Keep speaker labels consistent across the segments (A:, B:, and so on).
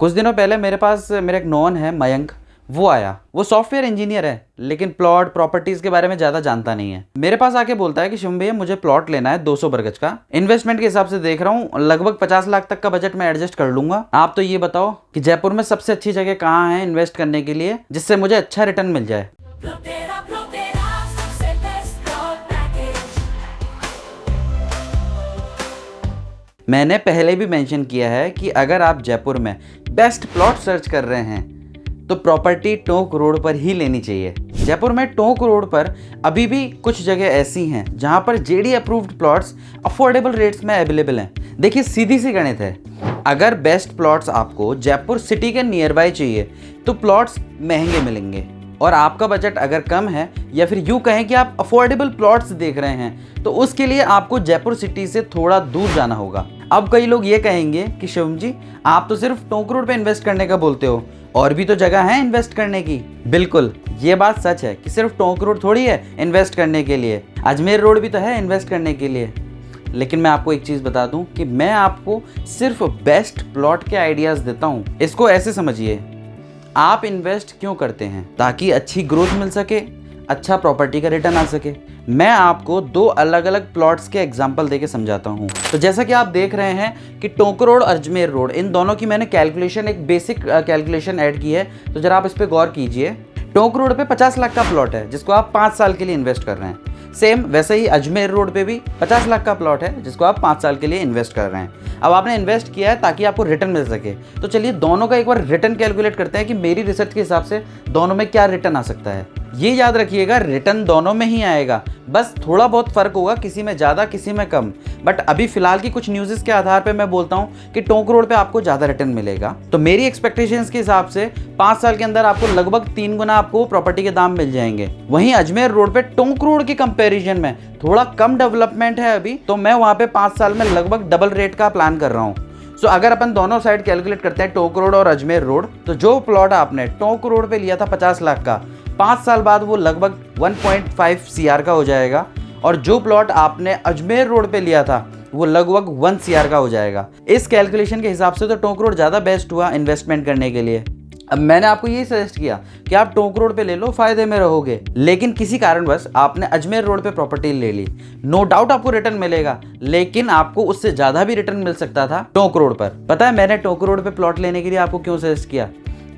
A: कुछ दिनों पहले मेरे पास मेरा एक नॉन है मयंक, वो आया। वो सॉफ्टवेयर इंजीनियर है लेकिन प्लॉट प्रॉपर्टीज के बारे में ज़्यादा जानता नहीं है। मेरे पास आके बोलता है कि शिवम भैया मुझे प्लॉट लेना है 200 बरगज का। इन्वेस्टमेंट के हिसाब से देख रहा हूँ लगभग 50 लाख तक का बजट मैं एडजस्ट कर लूंगा। आप तो ये बताओ कि जयपुर में सबसे अच्छी जगह कहाँ है इन्वेस्ट करने के लिए जिससे मुझे अच्छा रिटर्न मिल जाए। मैंने पहले भी मेंशन किया है कि अगर आप जयपुर में बेस्ट प्लॉट सर्च कर रहे हैं तो प्रॉपर्टी टोंक रोड पर ही लेनी चाहिए। जयपुर में टोंक रोड पर अभी भी कुछ जगह ऐसी हैं जहां पर JD approved plots affordable rates में अवेलेबल हैं। देखिए सीधी सी गणित है, अगर बेस्ट प्लॉट्स आपको जयपुर सिटी के नियर बाय चाहिए तो प्लॉट्स महंगे मिलेंगे, और आपका बजट अगर कम है या फिर यूँ कहें कि आप अफोर्डेबल प्लॉट्स देख रहे हैं तो उसके लिए आपको जयपुर सिटी से थोड़ा दूर जाना होगा। अब कई लोग ये कहेंगे कि शिवम जी आप तो सिर्फ टोंक रोड पे इन्वेस्ट करने का बोलते हो, और भी तो जगह है इन्वेस्ट करने की। बिल्कुल ये बात सच है कि सिर्फ टोंक रोड थोड़ी है इन्वेस्ट करने के लिए, अजमेर रोड भी तो है इन्वेस्ट करने के लिए। लेकिन मैं आपको एक चीज़ बता दूं कि मैं आपको सिर्फ बेस्ट प्लॉट के आइडियाज़ देता हूं। इसको ऐसे समझिए, आप इन्वेस्ट क्यों करते हैं? ताकि अच्छी ग्रोथ मिल सके, अच्छा प्रॉपर्टी का रिटर्न आ सके। मैं आपको दो अलग अलग प्लॉट्स के एग्जांपल देके समझाता हूँ। तो जैसा कि आप देख रहे हैं कि टोंक रोड और अजमेर रोड, इन दोनों की मैंने कैलकुलेशन, एक बेसिक कैलकुलेशन ऐड की है, तो जरा आप इस पर गौर कीजिए। टोंक रोड पे 50 लाख का प्लॉट है जिसको आप 5 साल के लिए इन्वेस्ट कर रहे हैं। सेम वैसे ही अजमेर रोड पे भी 50 लाख का प्लॉट है जिसको आप 5 साल के लिए इन्वेस्ट कर रहे हैं। अब आपने इन्वेस्ट किया है ताकि आपको रिटर्न मिल सके, तो चलिए दोनों का एक बार रिटर्न कैलकुलेट करते हैं कि मेरी रिसर्च के हिसाब से दोनों में क्या रिटर्न आ सकता है। ये याद रखिएगा, रिटर्न दोनों में ही आएगा, बस थोड़ा बहुत फर्क होगा, किसी में ज़्यादा किसी में कम। बट अभी फिलहाल की कुछ न्यूज़ के आधार पे मैं बोलता हूँ कि टोंक रोड पे आपको ज़्यादा रिटर्न मिलेगा। तो मेरी एक्सपेक्टेशंस के हिसाब से 5 साल के अंदर आपको लगभग 3 गुना आपको प्रॉपर्टी के दाम मिल जाएंगे। वहीं अजमेर रोड पे टोंक रोड के कंपेरिजन में थोड़ा कम डेवलपमेंट है अभी, तो मैं वहाँ पे 5 साल में लगभग डबल रेट का प्लान कर रहा हूँ। सो अगर अपन दोनों साइड कैलकुलेट करते हैं टोंक रोड और अजमेर रोड, तो जो प्लॉट आपने टोंक रोड पे लिया था 50 लाख का, 5 साल बाद वो लगभग 1.5 CR का हो जाएगा, और जो प्लॉट आपने अजमेर रोड पे लिया था वो लगभग 1 CR का हो जाएगा। इस कैलकुलेशन के हिसाब से तो टोंक रोड ज़्यादा बेस्ट हुआ इन्वेस्टमेंट करने के लिए। अब मैंने आपको यही सजेस्ट किया कि आप टोंक रोड पे ले लो, फायदे में रहोगे, लेकिन किसी कारणवश आपने अजमेर रोड पे प्रॉपर्टी ले ली, नो डाउट आपको रिटर्न मिलेगा, लेकिन आपको उससे ज़्यादा भी रिटर्न मिल सकता था टोंक रोड पर। पता है मैंने टोंक रोड पे प्लॉट लेने के लिए आपको क्यों सजेस्ट किया?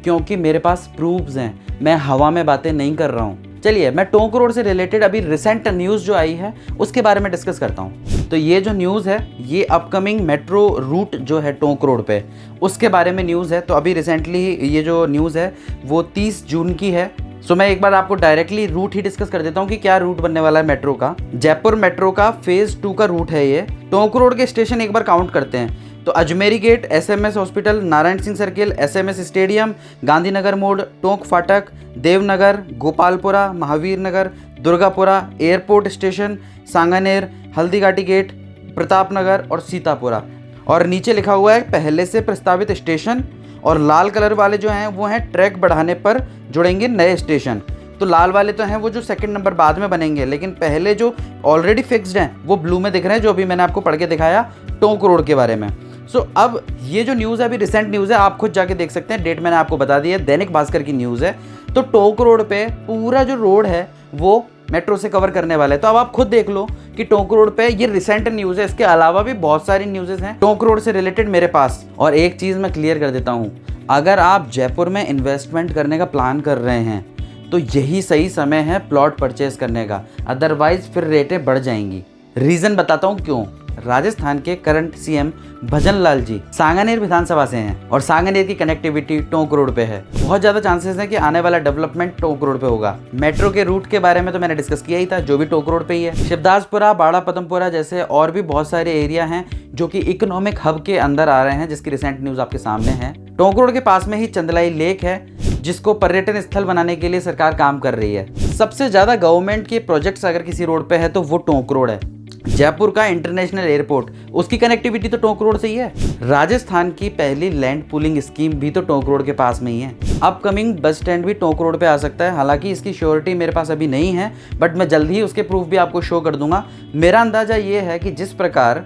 A: क्योंकि मेरे पास प्रूफ्स हैं, मैं हवा में बातें नहीं कर रहा हूँ। चलिए मैं टोंक रोड से रिलेटेड अभी रिसेंट न्यूज़ जो आई है उसके बारे में डिस्कस करता हूँ। तो ये जो न्यूज़ है ये अपकमिंग मेट्रो रूट जो है टोंक रोड पे, उसके बारे में न्यूज़ है। तो अभी रिसेंटली ये जो न्यूज़ है वो 30 जून की है। सो मैं एक बार आपको डायरेक्टली रूट ही डिस्कस कर देता हूँ कि क्या रूट बनने वाला है मेट्रो का। जयपुर मेट्रो का फेज़ 2 का रूट है ये। टोंक रोड के स्टेशन एक बार काउंट करते हैं तो Ajmeri gate, SMS hospital, Narayan Singh circle, SMS stadium, Gandhinagar मोड़, टोंक फाटक, Devnagar, Gopalpura, Mahavir Nagar, Durgapura, airport station, Sanganer, Haldighati gate, Pratapnagar और सीतापुरा। और नीचे लिखा हुआ है पहले से प्रस्तावित स्टेशन, और लाल कलर वाले जो हैं वो हैं ट्रैक बढ़ाने पर जुड़ेंगे नए स्टेशन। तो लाल वाले तो हैं वो जो सेकंड नंबर बाद में बनेंगे, लेकिन पहले जो ऑलरेडी फिक्स्ड हैं वो ब्लू में दिख रहे हैं, जो अभी मैंने आपको पढ़ के दिखाया टोंक रोड के बारे में। सो अब ये जो न्यूज़ है अभी रिसेंट न्यूज़ है, आप खुद जाके देख सकते हैं, डेट मैंने आपको बता दी है, दैनिक भास्कर की न्यूज़ है। तो टोंक रोड पे पूरा जो रोड है वो मेट्रो से कवर करने वाला है। तो अब आप खुद देख लो कि टोंक रोड पे ये रिसेंट न्यूज़ है, इसके अलावा भी बहुत सारी न्यूज़ेस हैं टोंक रोड से रिलेटेड मेरे पास। और एक चीज़ मैं क्लियर कर देता हूँ, अगर आप जयपुर में इन्वेस्टमेंट करने का प्लान कर रहे हैं तो यही सही समय है प्लॉट परचेज करने का, अदरवाइज फिर रेटें बढ़ जाएंगी। रीज़न बताता हूँ क्यों। राजस्थान के करंट CM भजन लाल जी सांगानेर विधानसभा से हैं, और सांगानेर की कनेक्टिविटी टोंक रोड पे है। बहुत ज़्यादा चांसेस हैं कि आने वाला डेवलपमेंट टोंक रोड पे होगा। मेट्रो के रूट के बारे में तो मैंने डिस्कस किया ही था, जो भी टोंक रोड पे ही है। शिवदासपुरा, बाड़ा पदमपुरा जैसे और भी बहुत सारे एरिया हैं जो कि इकोनॉमिक हब के अंदर आ रहे हैं, जिसकी रिसेंट न्यूज़ आपके सामने है। टोंक रोड के पास में ही चंदलाई लेक है जिसको पर्यटन स्थल बनाने के लिए सरकार काम कर रही है। सबसे ज़्यादा गवर्नमेंट के प्रोजेक्ट्स अगर किसी रोड पे है तो वो टोंक रोड है। जयपुर का इंटरनेशनल एयरपोर्ट, उसकी कनेक्टिविटी तो टोंक रोड से ही है। राजस्थान की पहली लैंड पूलिंग स्कीम भी तो टोंक रोड के पास में ही है। अपकमिंग बस स्टैंड भी टोंक रोड पे आ सकता है, हालांकि इसकी श्योरिटी मेरे पास अभी नहीं है, बट मैं जल्द ही उसके प्रूफ भी आपको शो कर दूंगा। मेरा अंदाज़ा ये है कि जिस प्रकार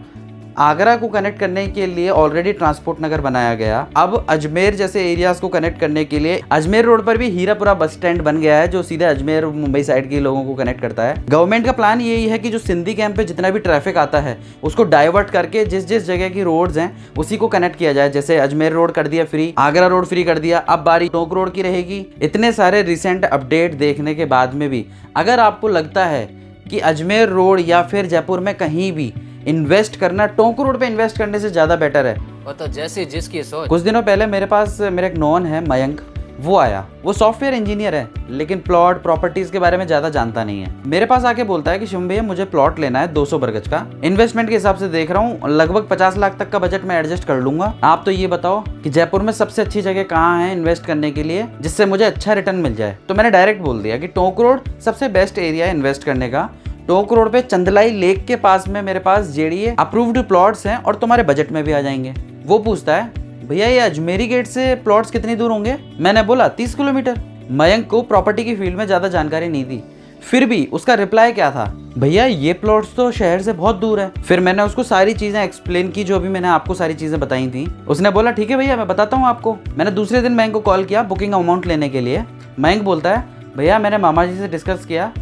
A: आगरा को कनेक्ट करने के लिए ऑलरेडी ट्रांसपोर्ट नगर बनाया गया। अब अजमेर जैसे एरियाज को कनेक्ट करने के लिए अजमेर रोड पर भी हीरापुरा बस स्टैंड बन गया है, जो सीधे अजमेर मुंबई साइड के लोगों को कनेक्ट करता है। गवर्नमेंट का प्लान यही है कि जो सिंधी कैंप पे जितना भी ट्रैफिक आता है उसको डाइवर्ट करके जिस जिस जगह की रोड्स हैं उसी को कनेक्ट किया जाए। जैसे अजमेर रोड कर दिया फ्री, आगरा रोड फ्री कर दिया, अब बारी टोंक रोड की रहेगी। इतने सारे रिसेंट अपडेट देखने के बाद में भी अगर आपको लगता है कि अजमेर रोड या फिर जयपुर में कहीं भी इन्वेस्ट करना टोंक रोड पे इन्वेस्ट करने से ज़्यादा बेटर है,
B: वो तो जैसे जिसकी सोच।
A: कुछ दिनों पहले मेरे पास मेरा एक नॉन है मयंक, वो आया। वो सॉफ्टवेयर इंजीनियर है लेकिन प्लॉट प्रॉपर्टीज के बारे में ज़्यादा जानता नहीं है। मेरे पास आके बोलता है कि शुभ भैया मुझे प्लॉट लेना है 200 बरगज का, इन्वेस्टमेंट के हिसाब से देख रहा हूँ लगभग 50 लाख तक का बजट मैं एडजस्ट कर लूंगा। आप तो ये बताओ कि जयपुर में सबसे अच्छी जगह कहाँ है इन्वेस्ट करने के लिए जिससे मुझे अच्छा रिटर्न मिल जाए। तो मैंने डायरेक्ट बोल दिया कि टोंक रोड सबसे बेस्ट एरिया है इन्वेस्ट करने का। टोंक रोड पे चंदलाई लेक के पास में मेरे पास जेडीए अप्रूव्ड प्लॉट्स हैं और तुम्हारे बजट में भी आ जाएंगे। वो पूछता है भैया ये अजमेरी गेट से प्लॉट्स कितनी दूर होंगे? मैंने बोला 30 किलोमीटर। मयंक को प्रॉपर्टी की फील्ड में ज़्यादा जानकारी नहीं थी, फिर भी उसका रिप्लाई क्या था, भैया ये प्लॉट्स तो शहर से बहुत दूर है। फिर मैंने उसको सारी चीज़ें एक्सप्लेन की जो भी मैंने आपको सारी चीज़ें बताई थी। उसने बोला ठीक है भैया मैं बताता हूँ आपको। मैंने दूसरे दिन मयंक को कॉल किया बुकिंग अमाउंट लेने के लिए। मयंक बोलता है भैया मैंने मामा जी से डिस्कस किया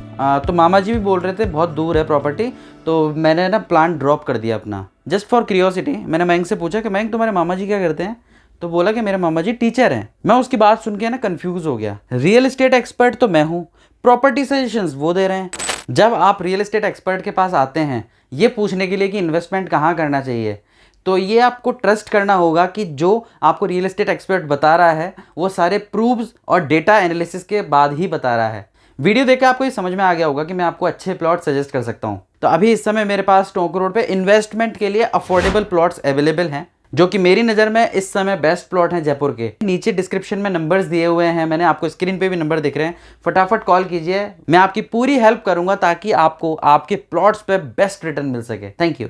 A: तो मामा जी भी बोल रहे थे बहुत दूर है प्रॉपर्टी, तो मैंने ना प्लान ड्रॉप कर दिया अपना। जस्ट फॉर क्यूरियोसिटी मैंने मयंक से पूछा कि मयंक तुम्हारे मामा जी क्या करते हैं? तो बोला कि मेरे मामा जी टीचर हैं। मैं उसकी बात सुन के ना कंफ्यूज हो गया। रियल एस्टेट एक्सपर्ट तो मैं हूँ, प्रॉपर्टी सजेशंस वो दे रहे हैं। जब आप रियल एस्टेट एक्सपर्ट के पास आते हैं ये पूछने के लिए कि इन्वेस्टमेंट कहाँ करना चाहिए, तो ये आपको ट्रस्ट करना होगा कि जो आपको रियल एस्टेट एक्सपर्ट बता रहा है वो सारे प्रूफ्स और डेटा एनालिसिस के बाद ही बता रहा है। वीडियो देखकर आपको ये समझ में आ गया होगा कि मैं आपको अच्छे प्लॉट सजेस्ट कर सकता हूँ। तो अभी इस समय मेरे पास टोंक रोड पे इन्वेस्टमेंट के लिए अफोर्डेबल प्लॉट्स अवेलेबल हैं जो कि मेरी नज़र में इस समय बेस्ट प्लॉट हैं जयपुर के। नीचे डिस्क्रिप्शन में नंबर्स दिए हुए हैं, मैंने आपको स्क्रीन पे भी नंबर दिख रहे हैं, फटाफट कॉल कीजिए। मैं आपकी पूरी हेल्प करूंगा ताकि आपको आपके प्लॉट्स पे बेस्ट रिटर्न मिल सके। Thank you.